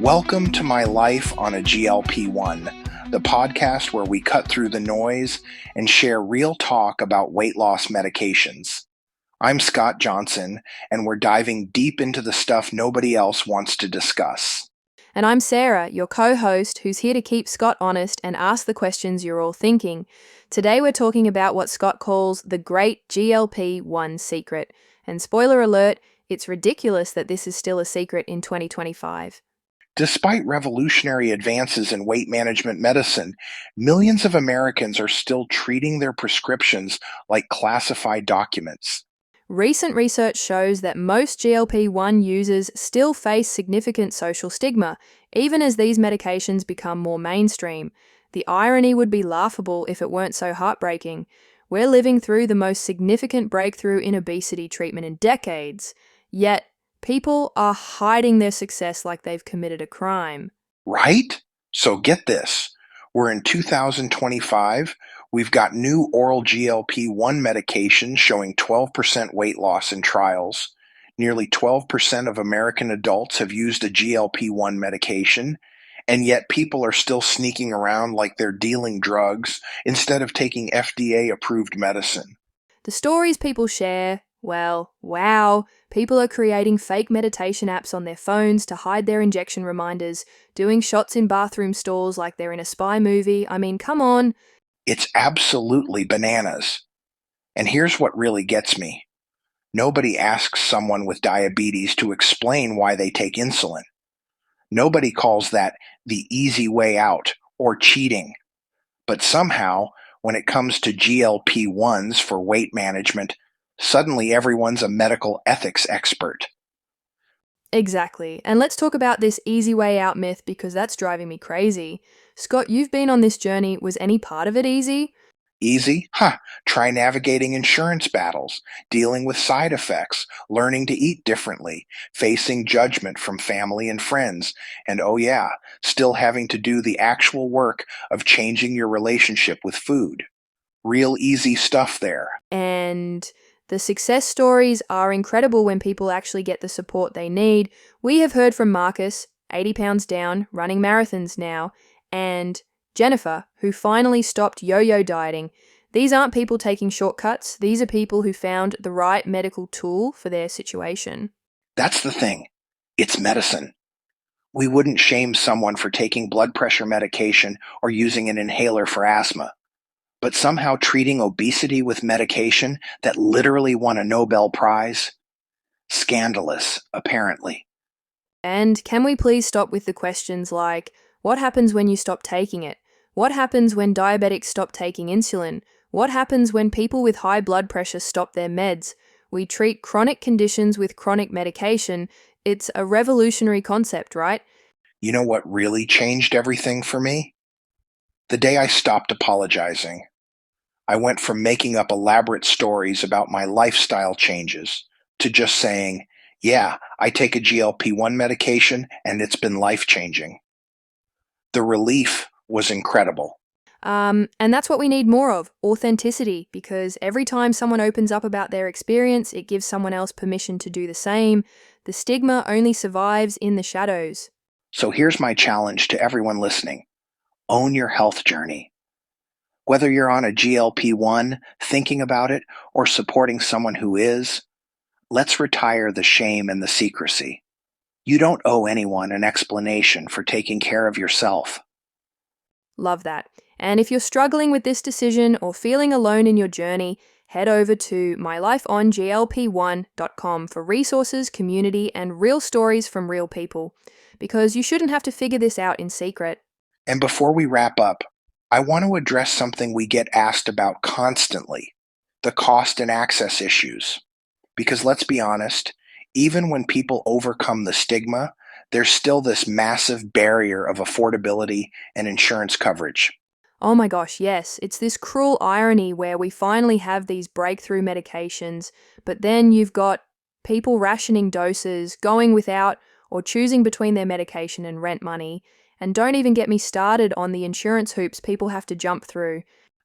Welcome to My Life on a GLP-1, the podcast where we cut through the noise and share real talk about weight loss medications. I'm Scott Johnson, and we're diving deep into the stuff nobody else wants to discuss. And I'm Sarah, your co-host, who's here to keep Scott honest and ask the questions you're all thinking. Today we're talking about what Scott calls the great GLP-1 secret. And spoiler alert, it's ridiculous that this is still a secret in 2025. Despite revolutionary advances in weight management medicine, millions of Americans are still treating their prescriptions like classified documents. Recent research shows that most GLP-1 users still face significant social stigma, even as these medications become more mainstream. The irony would be laughable if it weren't so heartbreaking. We're living through the most significant breakthrough in obesity treatment in decades, yet people are hiding their success like they've committed a crime. Right? So get this. We're in 2025. We've got new oral GLP-1 medications showing 12% weight loss in trials. Nearly 12% of American adults have used a GLP-1 medication, and yet people are still sneaking around like they're dealing drugs instead of taking FDA-approved medicine. The stories people share, well, wow, people are creating fake meditation apps on their phones to hide their injection reminders, doing shots in bathroom stalls like they're in a spy movie. I mean, come on. It's absolutely bananas. And here's what really gets me. Nobody asks someone with diabetes to explain why they take insulin. Nobody calls that the easy way out or cheating. But somehow, when it comes to GLP-1s for weight management, suddenly everyone's a medical ethics expert. Exactly. And let's talk about this easy way out myth because that's driving me crazy. Scott, you've been on this journey. Was any part of it easy? Easy? Huh. Try navigating insurance battles, dealing with side effects, learning to eat differently, facing judgment from family and friends, and oh yeah, still having to do the actual work of changing your relationship with food. Real easy stuff there. And the success stories are incredible when people actually get the support they need. We have heard from Marcus, 80 pounds down, running marathons now, and Jennifer, who finally stopped yo-yo dieting. These aren't people taking shortcuts. These are people who found the right medical tool for their situation. That's the thing. It's medicine. We wouldn't shame someone for taking blood pressure medication or using an inhaler for asthma. But somehow treating obesity with medication that literally won a Nobel Prize? Scandalous, apparently. And can we please stop with the questions like, what happens when you stop taking it? What happens when diabetics stop taking insulin? What happens when people with high blood pressure stop their meds? We treat chronic conditions with chronic medication. It's a revolutionary concept, right? You know what really changed everything for me? The day I stopped apologizing. I went from making up elaborate stories about my lifestyle changes to just saying, yeah, I take a GLP-1 medication and it's been life-changing. The relief was incredible. And that's what we need more of, authenticity, because every time someone opens up about their experience, it gives someone else permission to do the same. The stigma only survives in the shadows. So here's my challenge to everyone listening. Own your health journey. Whether you're on a GLP-1, thinking about it, or supporting someone who is, let's retire the shame and the secrecy. You don't owe anyone an explanation for taking care of yourself. Love that. And if you're struggling with this decision or feeling alone in your journey, head over to mylifeonglp1.com for resources, community, and real stories from real people. Because you shouldn't have to figure this out in secret. And before we wrap up, I want to address something we get asked about constantly, the cost and access issues. Because let's be honest, even when people overcome the stigma, there's still this massive barrier of affordability and insurance coverage. Oh my gosh, yes. It's this cruel irony where we finally have these breakthrough medications, but then you've got people rationing doses, going without, or choosing between their medication and rent money. And don't even get me started on the insurance hoops people have to jump through.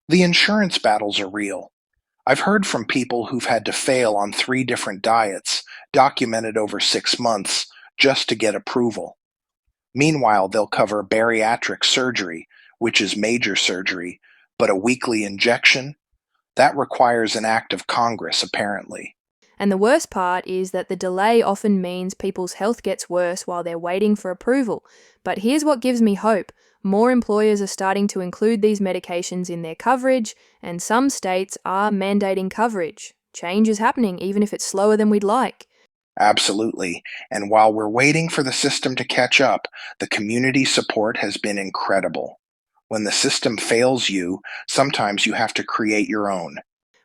The insurance battles are real. I've heard from people who've had to fail on 3 different diets, documented over 6 months, just to get approval. Meanwhile, they'll cover bariatric surgery, which is major surgery, but a weekly injection? That requires an act of Congress, apparently. And the worst part is that the delay often means people's health gets worse while they're waiting for approval. But here's what gives me hope. More employers are starting to include these medications in their coverage, and some states are mandating coverage. Change is happening, even if it's slower than we'd like. Absolutely. And while we're waiting for the system to catch up, the community support has been incredible. When the system fails you, sometimes you have to create your own.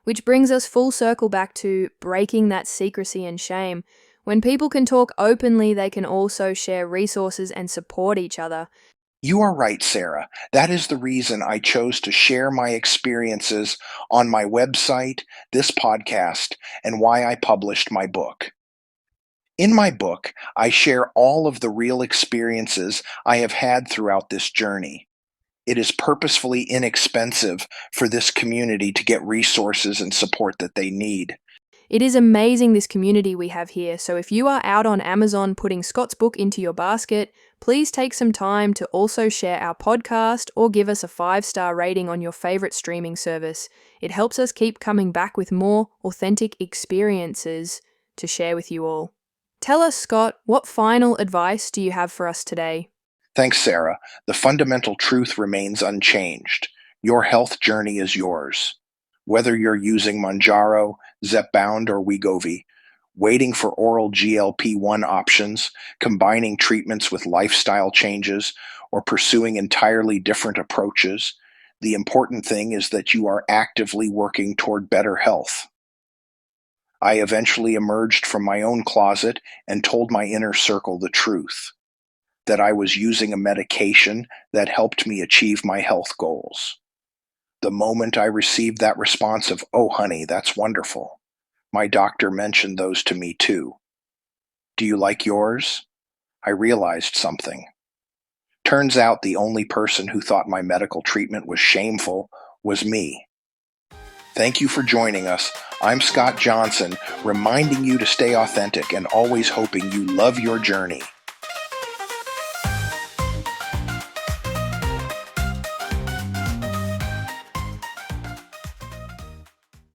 Which brings us full circle back to breaking that secrecy and shame. When people can talk openly, they can also share resources and support each other. You are right, Sarah. That is the reason I chose to share my experiences on my website, this podcast, and why I published my book. In my book, I share all of the real experiences I have had throughout this journey. It is purposefully inexpensive for this community to get resources and support that they need. It is amazing this community we have here, so if you are out on Amazon putting Scott's book into your basket, please take some time to also share our podcast or give us a 5-star rating on your favorite streaming service. It helps us keep coming back with more authentic experiences to share with you all. Tell us, Scott, what final advice do you have for us today? Thanks, Sarah. The fundamental truth remains unchanged. Your health journey is yours. Whether you're using Mounjaro, Zepbound, or Wegovy, waiting for oral GLP-1 options, combining treatments with lifestyle changes, or pursuing entirely different approaches, the important thing is that you are actively working toward better health. I eventually emerged from my own closet and told my inner circle the truth, that I was using a medication that helped me achieve my health goals. The moment I received that response of, "Oh, honey, that's wonderful," my doctor mentioned those to me too. "Do you like yours?" I realized something. Turns out the only person who thought my medical treatment was shameful was me. Thank you for joining us. I'm Scott Johnson, reminding you to stay authentic and always hoping you love your journey.